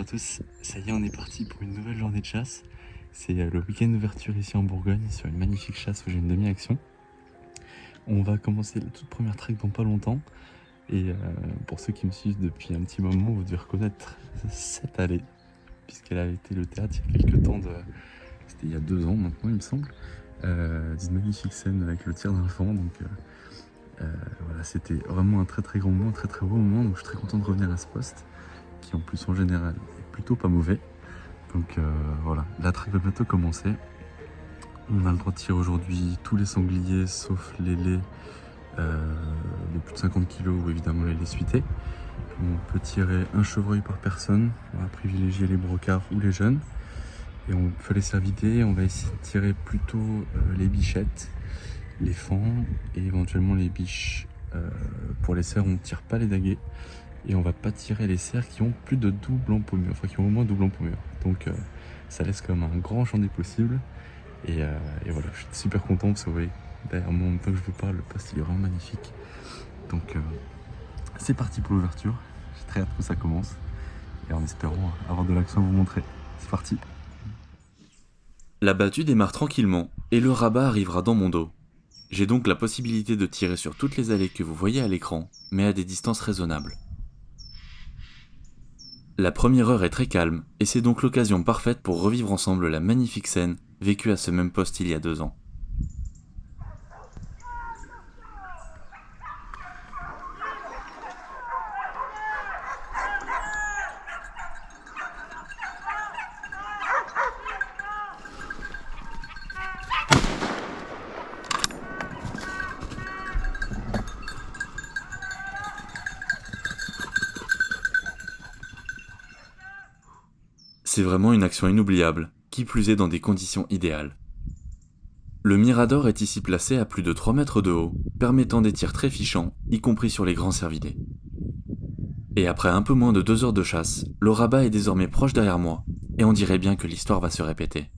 à tous, ça y est on est parti pour une nouvelle journée de chasse. C'est le week-end d'ouverture ici en Bourgogne sur une magnifique chasse où j'ai une demi-action. On va commencer la toute première trek dans pas longtemps et pour ceux qui me suivent depuis un petit moment, vous devez reconnaître cette allée puisqu'elle a été le théâtre il y a quelques temps, c'était il y a 2 ans maintenant il me semble, d'une magnifique scène avec le tir d'enfant. Donc voilà, c'était vraiment un très très grand moment, un très très beau moment, donc je suis très content de revenir à ce poste qui en plus en général est plutôt pas mauvais. Donc voilà, la traque va bientôt commencer. On a le droit de tirer aujourd'hui tous les sangliers sauf les laits de plus de 50 kg ou évidemment les laits suités. On peut tirer un chevreuil par personne, on va privilégier les brocards ou les jeunes. Et on peut les cervidés, on va essayer de tirer plutôt les bichettes, les fans et éventuellement les biches. Pour les cerfs on ne tire pas les daguets. Et on va pas tirer les cerfs qui ont plus de double empaumure, enfin qui ont au moins double empaumure. Donc ça laisse comme un grand champ des possibles. Et voilà, je suis super content parce que vous voyez, derrière moi en même temps que je vous parle, le poste il est vraiment magnifique. Donc c'est parti pour l'ouverture. J'ai très hâte que ça commence. Et en espérant avoir de l'action à vous montrer. C'est parti. La battue démarre tranquillement et le rabat arrivera dans mon dos. J'ai donc la possibilité de tirer sur toutes les allées que vous voyez à l'écran, mais à des distances raisonnables. La première heure est très calme, et c'est donc l'occasion parfaite pour revivre ensemble la magnifique scène vécue à ce même poste il y a 2 ans. C'est vraiment une action inoubliable, qui plus est dans des conditions idéales. Le mirador est ici placé à plus de 3 mètres de haut, permettant des tirs très fichants, y compris sur les grands cervidés. Et après un peu moins de 2 heures de chasse, le rabat est désormais proche derrière moi, et on dirait bien que l'histoire va se répéter.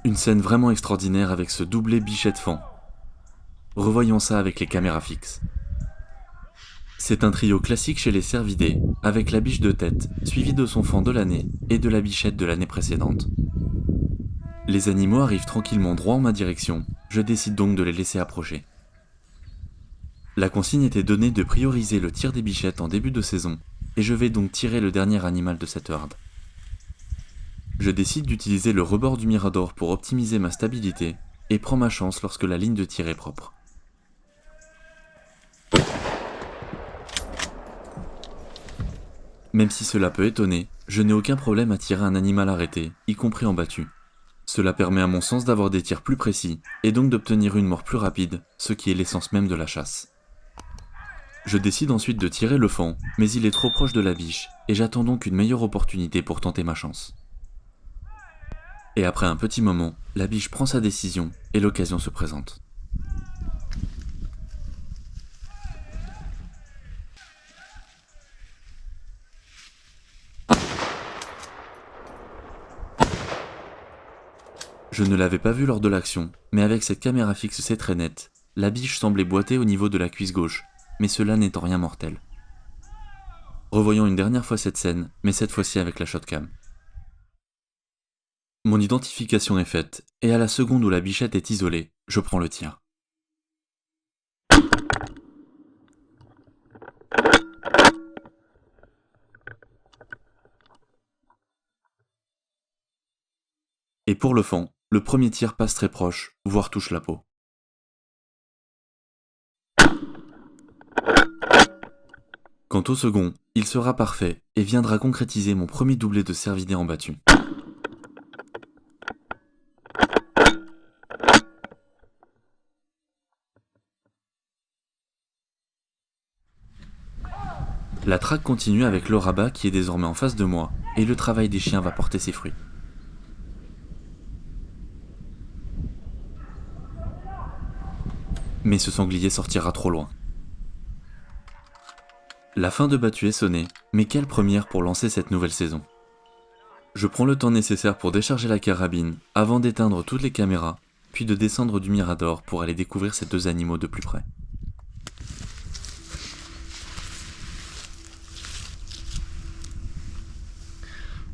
Une scène vraiment extraordinaire avec ce doublé bichette-fan. Revoyons ça avec les caméras fixes. C'est un trio classique chez les cervidés, avec la biche de tête, suivie de son fan de l'année et de la bichette de l'année précédente. Les animaux arrivent tranquillement droit en ma direction, je décide donc de les laisser approcher. La consigne était donnée de prioriser le tir des bichettes en début de saison, et je vais donc tirer le dernier animal de cette horde. Je décide d'utiliser le rebord du mirador pour optimiser ma stabilité, et prends ma chance lorsque la ligne de tir est propre. Même si cela peut étonner, je n'ai aucun problème à tirer un animal arrêté, y compris en battu. Cela permet à mon sens d'avoir des tirs plus précis, et donc d'obtenir une mort plus rapide, ce qui est l'essence même de la chasse. Je décide ensuite de tirer le fan, mais il est trop proche de la biche, et j'attends donc une meilleure opportunité pour tenter ma chance. Et après un petit moment, la biche prend sa décision, et l'occasion se présente. Je ne l'avais pas vu lors de l'action, mais avec cette caméra fixe c'est très net. La biche semblait boiter au niveau de la cuisse gauche, mais cela n'est en rien mortel. Revoyons une dernière fois cette scène, mais cette fois-ci avec la shotcam. Mon identification est faite, et à la seconde où la bichette est isolée, je prends le tir. Et pour le fond, le premier tir passe très proche, voire touche la peau. Quant au second, il sera parfait et viendra concrétiser mon premier doublé de cervidés en battu. La traque continue avec le rabat qui est désormais en face de moi, et le travail des chiens va porter ses fruits. Mais ce sanglier sortira trop loin. La fin de battu est sonnée, mais quelle première pour lancer cette nouvelle saison. Je prends le temps nécessaire pour décharger la carabine, avant d'éteindre toutes les caméras, puis de descendre du mirador pour aller découvrir ces deux animaux de plus près.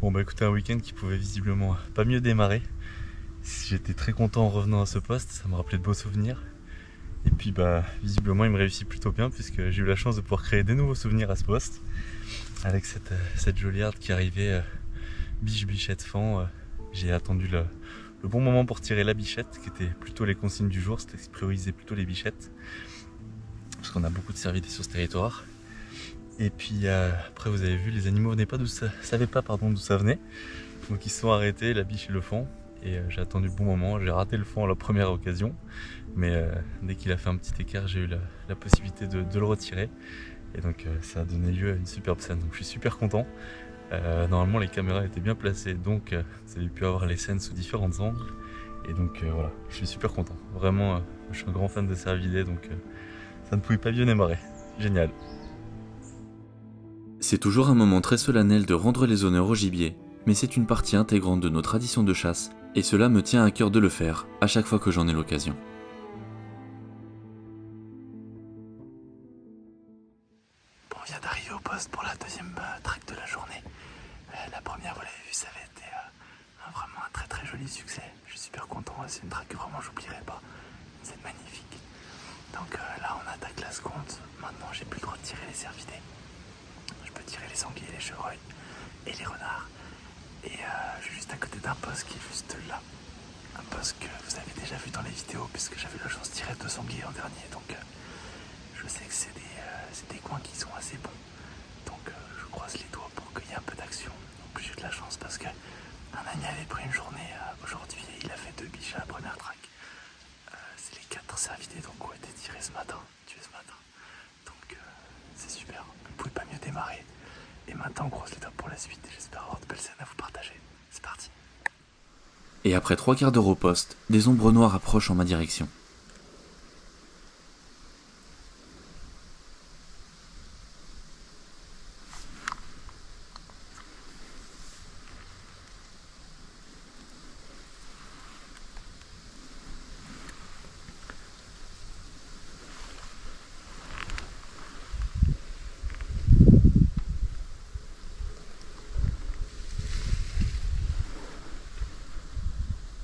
Bon bah écoutez, un week-end qui pouvait visiblement pas mieux démarrer. J'étais très content en revenant à ce poste, ça me rappelait de beaux souvenirs. Et puis bah visiblement il me réussit plutôt bien puisque j'ai eu la chance de pouvoir créer des nouveaux souvenirs à ce poste. Avec cette jolie harde qui arrivait, bichette fan. J'ai attendu le bon moment pour tirer la bichette, qui était plutôt les consignes du jour, c'était prioriser plutôt les bichettes. Parce qu'on a beaucoup de cervidés sur ce territoire. Et puis après vous avez vu, les animaux savaient pas d'où ça venait. Donc ils se sont arrêtés, la biche et le fond. Et j'ai attendu le bon moment, j'ai raté le fond à la première occasion. Mais dès qu'il a fait un petit écart, j'ai eu la possibilité de le retirer. Et donc ça a donné lieu à une superbe scène. Donc je suis super content. Normalement les caméras étaient bien placées, donc vous avez pu avoir les scènes sous différents angles. Et donc voilà, je suis super content. Vraiment, je suis un grand fan de cervidés, donc ça ne pouvait pas mieux démarrer. Génial. C'est toujours un moment très solennel de rendre les honneurs au gibier, mais c'est une partie intégrante de nos traditions de chasse, et cela me tient à cœur de le faire à chaque fois que j'en ai l'occasion. Bon, on vient d'arriver au poste pour la deuxième traque de la journée. La première, vous l'avez vu, ça avait été vraiment un très très joli succès. Je suis super content, c'est une traque que vraiment j'oublierai pas. C'est magnifique. Donc là, on attaque la seconde. Maintenant, j'ai plus le droit de tirer les cervidés. Je peux tirer les sangliers, les chevreuils et les renards. Et je suis juste à côté d'un poste qui est juste là. Un poste que vous avez déjà vu dans les vidéos, puisque j'avais la chance de tirer 2 sangliers en dernier. Donc je sais que c'est des coins qui sont assez bons. Donc je croise les doigts pour qu'il y ait un peu d'action. Donc j'ai eu de la chance parce que un ami avait pris une journée aujourd'hui et il a fait 2 biches à la première traque. C'est les 4 cervidés donc ont été tirés ce matin, tués ce matin. Donc c'est super, il ne pouvait pas mieux démarrer. Et maintenant on croise les doigts pour la suite et j'espère avoir de belles scènes à vous partager. C'est parti. Et après 3 quarts d'heure au poste, des ombres noires approchent en ma direction.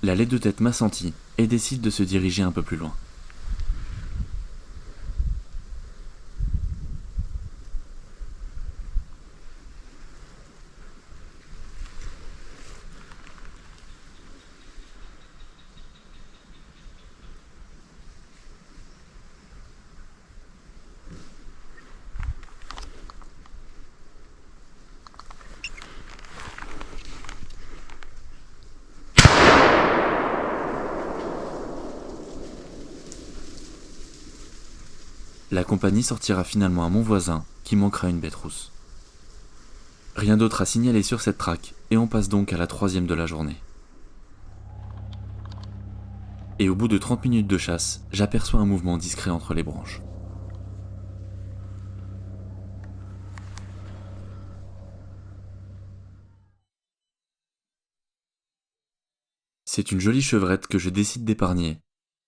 La laide de tête m'a senti et décide de se diriger un peu plus loin. La compagnie sortira finalement à mon voisin, qui manquera une bête rousse. Rien d'autre à signaler sur cette traque, et on passe donc à la 3e de la journée. Et au bout de 30 minutes de chasse, j'aperçois un mouvement discret entre les branches. C'est une jolie chevrette que je décide d'épargner,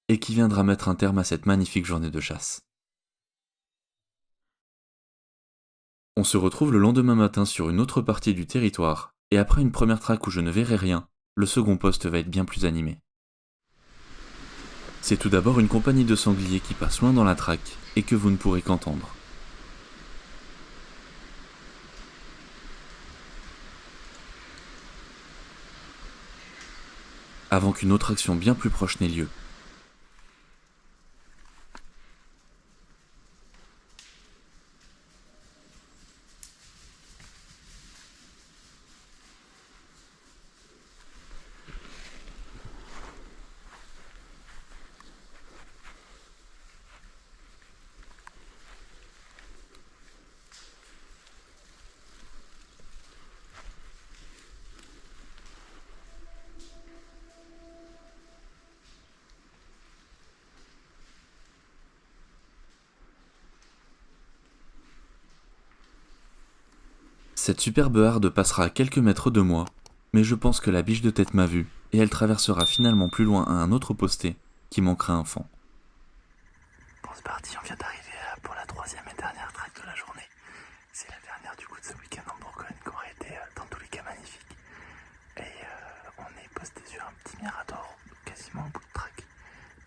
et qui viendra mettre un terme à cette magnifique journée de chasse. On se retrouve le lendemain matin sur une autre partie du territoire, et après une première traque où je ne verrai rien, le second poste va être bien plus animé. C'est tout d'abord une compagnie de sangliers qui passe loin dans la traque, et que vous ne pourrez qu'entendre. Avant qu'une autre action bien plus proche n'ait lieu. Cette superbe harde passera à quelques mètres de moi, mais je pense que la biche de tête m'a vu, et elle traversera finalement plus loin à un autre posté, qui manquera un fan. Bon, c'est parti, on vient d'arriver pour la troisième et dernière traque de la journée. C'est la dernière du coup de ce week-end en Bourgogne qui aurait été dans tous les cas magnifique. Et on est posté sur un petit mirador, quasiment au bout de traque.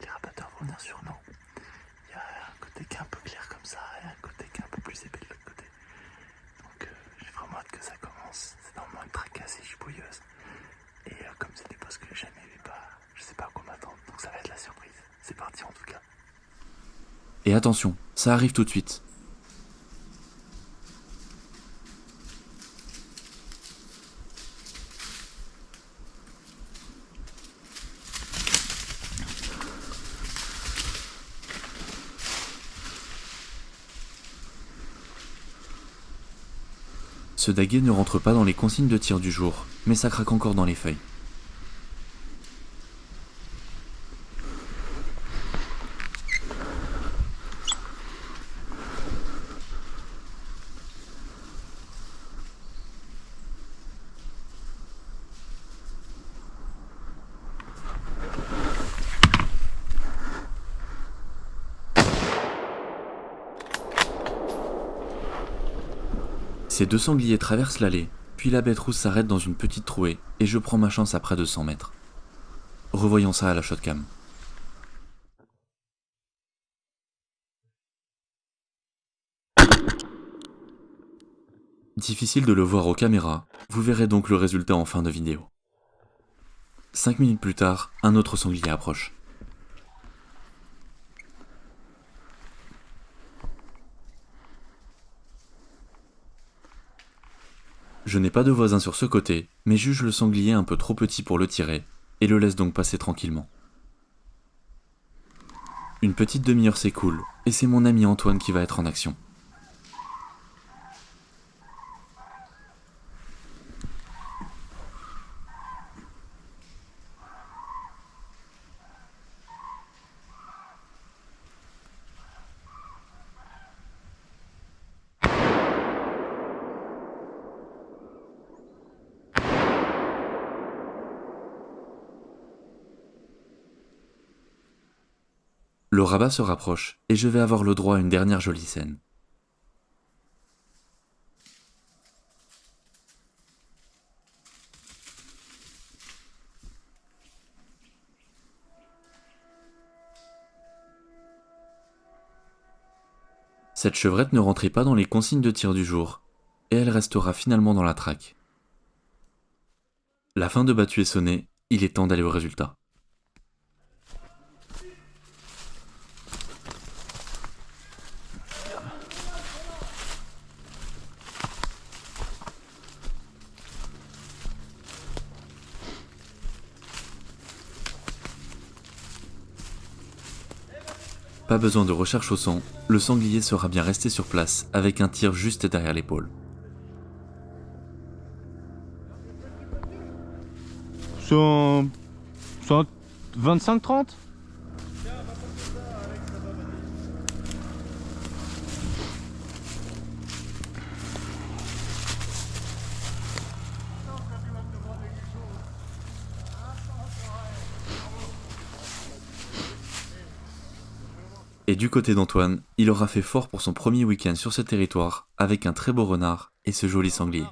Les rabatteurs vont venir sur nous. Il y a un côté qui est un peu clair comme ça et un côté qui est un peu plus épais de l'autre côté. Donc j'ai vraiment hâte que ça commence. C'est normalement une traque assez gibouilleuse. Et comme c'est des postes que j'ai jamais vus, je sais pas à quoi m'attendre. Donc ça va être la surprise. C'est parti en tout cas. Et attention, ça arrive tout de suite. Ce daguet ne rentre pas dans les consignes de tir du jour, mais ça craque encore dans les feuilles. Ces deux sangliers traversent l'allée, puis la bête rousse s'arrête dans une petite trouée, et je prends ma chance à près de 100 mètres. Revoyons ça à la shotcam. Difficile de le voir aux caméras, vous verrez donc le résultat en fin de vidéo. 5 minutes plus tard, un autre sanglier approche. Je n'ai pas de voisin sur ce côté, mais juge le sanglier un peu trop petit pour le tirer, et le laisse donc passer tranquillement. Une petite demi-heure s'écoule, et c'est mon ami Antoine qui va être en action. Le rabat se rapproche, et je vais avoir le droit à une dernière jolie scène. Cette chevrette ne rentrait pas dans les consignes de tir du jour, et elle restera finalement dans la traque. La fin de battu est sonnée, il est temps d'aller au résultat. Pas besoin de recherche au sang, le sanglier sera bien resté sur place avec un tir juste derrière l'épaule. Sont 25-30. Et du côté d'Antoine, il aura fait fort pour son premier week-end sur ce territoire, avec un très beau renard et ce joli sanglier.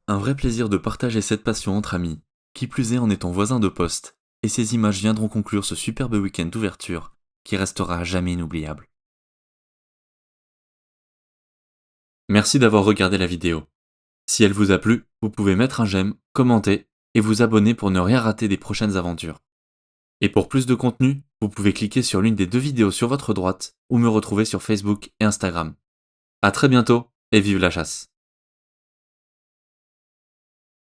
Un vrai plaisir de partager cette passion entre amis, qui plus est en étant voisins de poste, et ces images viendront conclure ce superbe week-end d'ouverture, qui restera à jamais inoubliable. Merci d'avoir regardé la vidéo. Si elle vous a plu, vous pouvez mettre un j'aime, commenter, et vous abonner pour ne rien rater des prochaines aventures. Et pour plus de contenu, vous pouvez cliquer sur l'une des 2 vidéos sur votre droite ou me retrouver sur Facebook et Instagram. À très bientôt et vive la chasse!